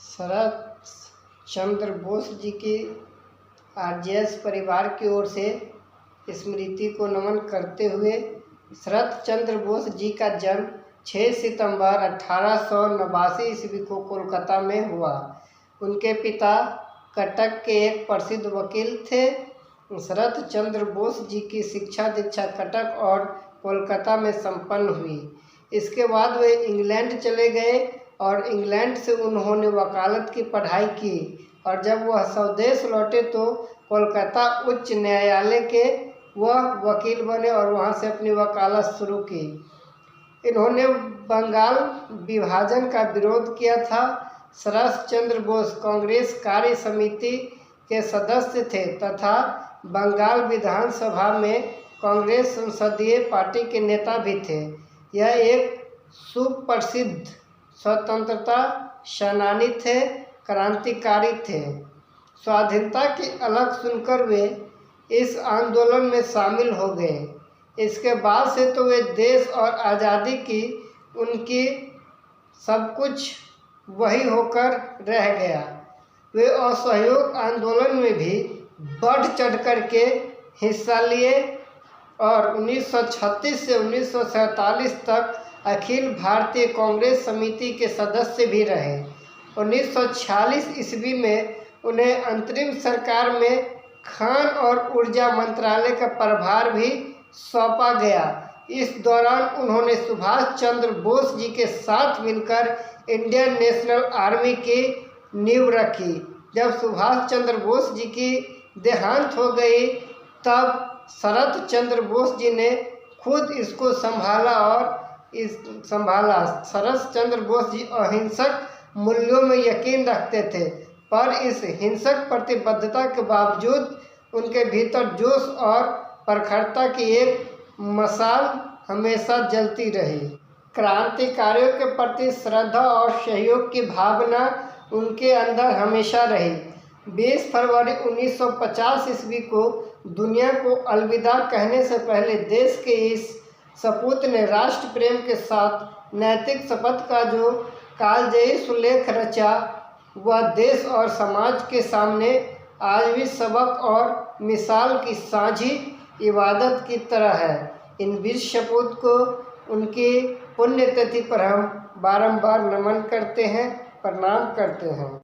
शरत चंद्र बोस जी की आरजेएस परिवार की ओर से स्मृति को नमन करते हुए शरत चंद्र बोस जी का जन्म 6 सितंबर 1889 ईस्वी को कोलकाता में हुआ। उनके पिता कटक के एक प्रसिद्ध वकील थे। शरत चंद्र बोस जी की शिक्षा दीक्षा कटक और कोलकाता में संपन्न हुई। इसके बाद वे इंग्लैंड चले गए और इंग्लैंड से उन्होंने वकालत की पढ़ाई की और जब वह स्वदेश लौटे तो कोलकाता उच्च न्यायालय के वह वकील बने और वहां से अपनी वकालत शुरू की। इन्होंने बंगाल विभाजन का विरोध किया था। शरत चंद्र बोस कांग्रेस कार्य समिति के सदस्य थे तथा बंगाल विधानसभा में कांग्रेस संसदीय पार्टी के नेता भी थे। यह एक सुप्रसिद्ध स्वतंत्रता सेनानी थे, क्रांतिकारी थे। स्वाधीनता की अलग सुनकर वे इस आंदोलन में शामिल हो गए। इसके बाद से तो वे देश और आज़ादी की उनकी सब कुछ वही होकर रह गया। वे असहयोग आंदोलन में भी बढ़ चढ़कर के हिस्सा लिए और 1936 से 1947 तक अखिल भारतीय कांग्रेस समिति के सदस्य भी रहे। 1946 ईस्वी में उन्हें अंतरिम सरकार में खान और ऊर्जा मंत्रालय का प्रभार भी सौंपा गया। इस दौरान उन्होंने सुभाष चंद्र बोस जी के साथ मिलकर इंडियन नेशनल आर्मी की नींव रखी। जब सुभाष चंद्र बोस जी की देहांत हो गई तब शरत चंद्र बोस जी ने खुद इसको संभाला। शरत चंद्र बोस जी अहिंसक मूल्यों में यकीन रखते थे, पर इस हिंसक प्रतिबद्धता के बावजूद उनके भीतर जोश और प्रखरता की एक मशाल हमेशा जलती रही। क्रांतिकारियों के प्रति श्रद्धा और सहयोग की भावना उनके अंदर हमेशा रही। 20 फरवरी 1950 ईस्वी को दुनिया को अलविदा कहने से पहले देश के इस सपूत ने राष्ट्र प्रेम के साथ नैतिक शपथ का जो कालजयी सुलेख रचा, वह देश और समाज के सामने आज भी सबक और मिसाल की साझी इबादत की तरह है। इन वीर सपूत को उनकी पुण्यतिथि पर हम बारंबार नमन करते हैं, प्रणाम करते हैं।